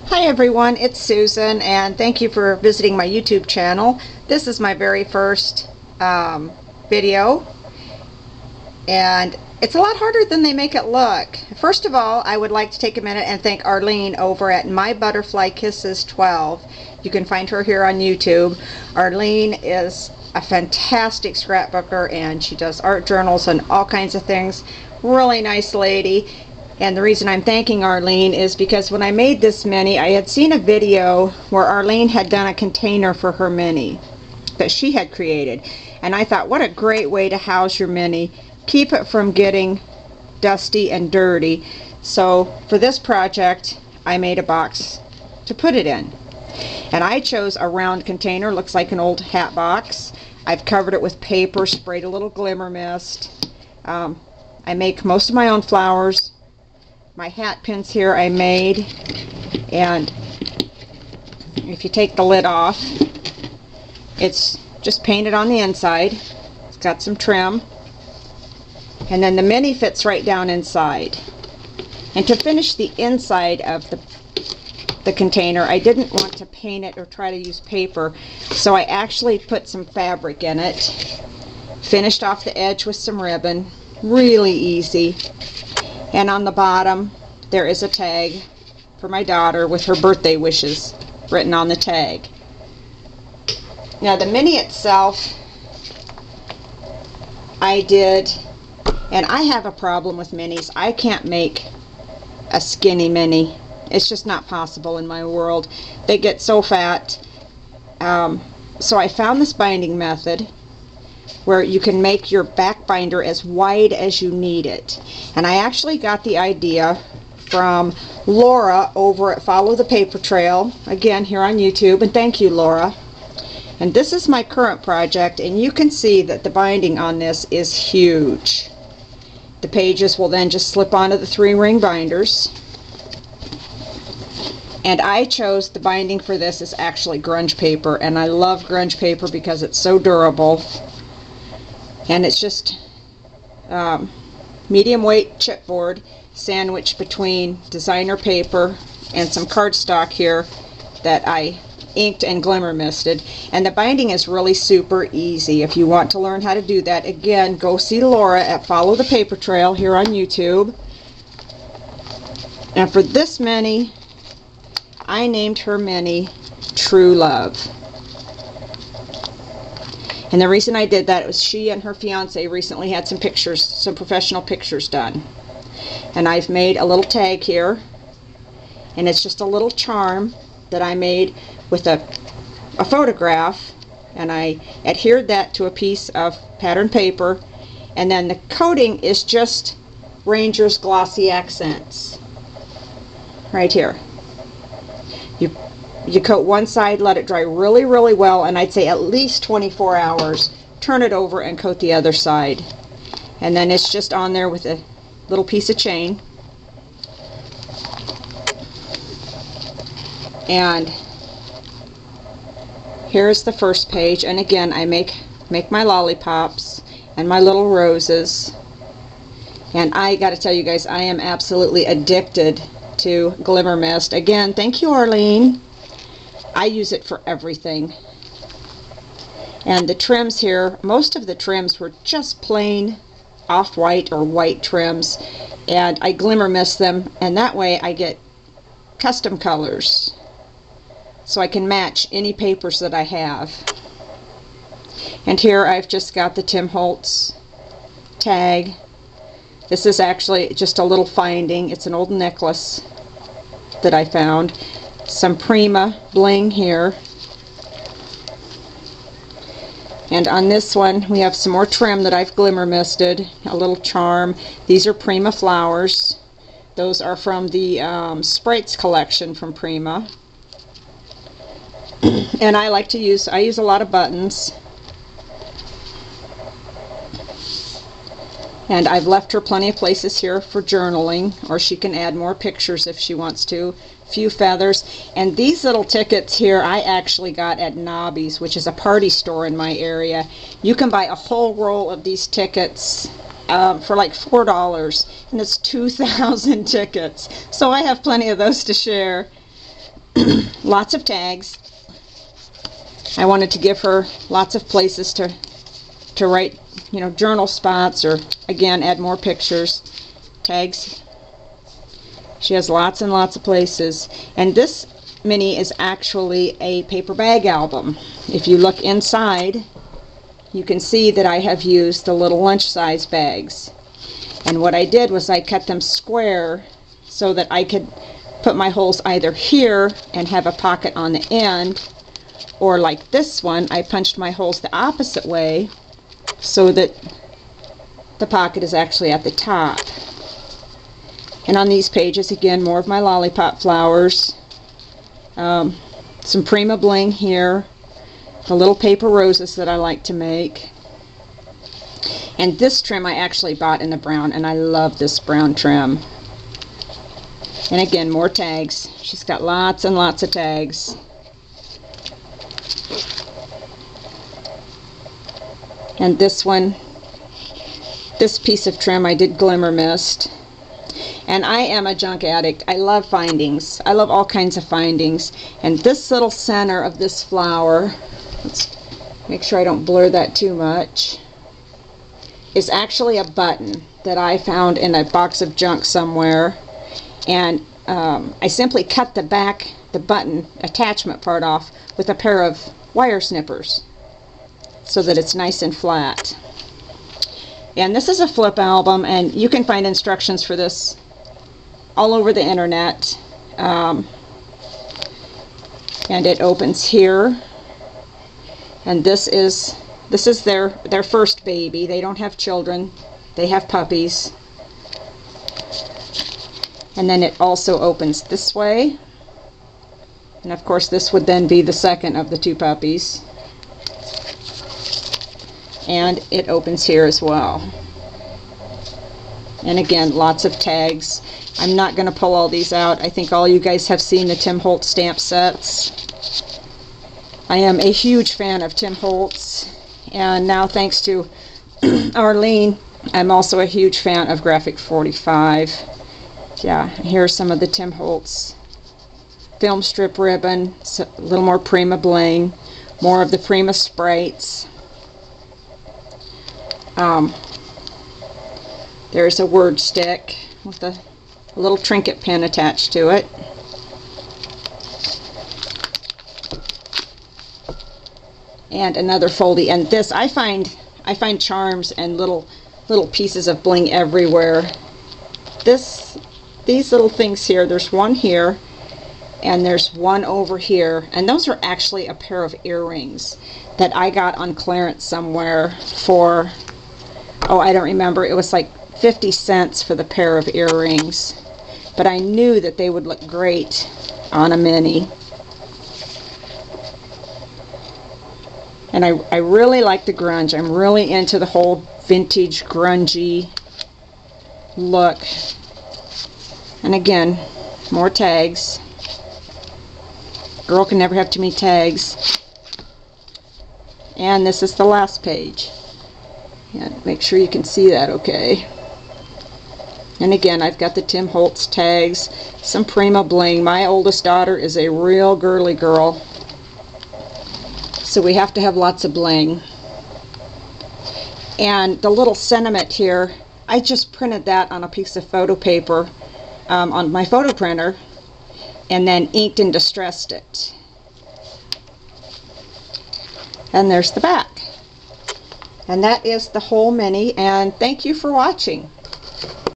Hi everyone, it's Susan and thank you for visiting my YouTube channel. This is my very first video and it's a lot harder than they make it look. First of all, I would like to take a minute and thank Arlene over at My Butterfly Kisses 12. You can find her here on YouTube. Arlene is a fantastic scrapbooker and she does art journals and all kinds of things. Really nice lady. And the reason I'm thanking Arlene is because when I made this mini, I had seen a video where Arlene had done a container for her mini that she had created. And I thought, what a great way to house your mini. Keep it from getting dusty and dirty. So for this project, I made a box to put it in. And I chose a round container, looks like an old hat box. I've covered it with paper, sprayed a little glimmer mist. I make most of my own flowers. My hat pins here I made, and if you take the lid off, it's just painted on the inside. It's got some trim, and then the mini fits right down inside. And to finish the inside of the container, I didn't want to paint it or try to use paper, so I actually put some fabric in it, finished off the edge with some ribbon. Really easy. And on the bottom there is a tag for my daughter with her birthday wishes written on the tag. Now the mini itself I did, and I have a problem with minis. I can't make a skinny mini. It's just not possible in my world. They get so fat. So I found this binding method where you can make your back binder as wide as you need it. And I actually got the idea from Laura over at Follow the Paper Trail, again here on YouTube, and thank you, Laura. And this is my current project, and you can see that the binding on this is huge. The pages will then just slip onto the 3-ring binders. And I chose the binding for this is actually grunge paper, and I love grunge paper because it's so durable. And it's just medium weight chipboard sandwiched between designer paper and some cardstock here that I inked and glimmer misted. And the binding is really super easy. If you want to learn how to do that, again, go see Laura at Follow the Paper Trail here on YouTube. And for this mini, I named her mini True Love. And the reason I did that was she and her fiance recently had some pictures, some professional pictures done. And I've made a little tag here, and it's just a little charm that I made with a photograph, and I adhered that to a piece of pattern paper, and then the coating is just Ranger's Glossy Accents right here. You coat one side, let it dry really, really well, and I'd say at least 24 hours. Turn it over and coat the other side. And then it's just on there with a little piece of chain. And here's the first page, and again I make my lollipops and my little roses. And I gotta tell you guys, I am absolutely addicted to glimmer mist. Again, thank you, Arlene. I use it for everything. And the trims here, most of the trims were just plain off-white or white trims, and I glimmer mist them, and that way I get custom colors so I can match any papers that I have. And here I've just got the Tim Holtz tag. This is actually just a little finding. It's an old necklace that I found. Some Prima bling here. And on this one we have some more trim that I've glimmer misted, a little charm. These are Prima flowers. Those are from the Sprites collection from Prima. And I use a lot of buttons. And I've left her plenty of places here for journaling, or she can add more pictures if she wants to. Few feathers. And these little tickets here I actually got at Nobby's, which is a party store in my area. You can buy a whole roll of these tickets for like $4, and it's 2,000 tickets. So I have plenty of those to share. Lots of tags. I wanted to give her lots of places to write, you know, journal spots, or again add more pictures. Tags. She has lots and lots of places. And this mini is actually a paper bag album. If you look inside, you can see that I have used the little lunch size bags. And what I did was I cut them square so that I could put my holes either here and have a pocket on the end, or like this one, I punched my holes the opposite way so that the pocket is actually at the top. And on these pages, again, more of my lollipop flowers, some Prima bling here, the little paper roses that I like to make. And this trim I actually bought in the brown, and I love this brown trim. And again, more tags. She's got lots and lots of tags. And this one, this piece of trim I did glimmer mist. And I am a junk addict. I love findings. I love all kinds of findings. And this little center of this flower, let's make sure I don't blur that too much, is actually a button that I found in a box of junk somewhere. And I simply cut the back, the button attachment part off with a pair of wire snippers so that it's nice and flat. And this is a flip album, and you can find instructions for this all over the internet. And it opens here, and this is their first baby. They don't have children, they have puppies. And then it also opens this way, and of course this would then be the second of the two puppies. And it opens here as well. And again, lots of tags. I'm not going to pull all these out. I think all you guys have seen the Tim Holtz stamp sets. I am a huge fan of Tim Holtz, and now thanks to Arlene, I'm also a huge fan of Graphic 45. Yeah, here's some of the Tim Holtz film strip ribbon, a little more Prima bling, more of the Prima sprites. There's a word stick with a little trinket pin attached to it. And another foldy. And this, I find charms and little pieces of bling everywhere. These little things here, there's one here and there's one over here, and those are actually a pair of earrings that I got on clearance somewhere for, oh, I don't remember, it was like 50 cents for the pair of earrings, but I knew that they would look great on a mini. And I really like the grunge. I'm really into the whole vintage grungy look. And again, more tags. Girl can never have too many tags. And this is the last page. And make sure you can see that okay. And again, I've got the Tim Holtz tags, some Prima bling. My oldest daughter is a real girly girl, so we have to have lots of bling. And the little sentiment here, I just printed that on a piece of photo paper on my photo printer, and then inked and distressed it. And there's the back. And that is the whole mini, and thank you for watching.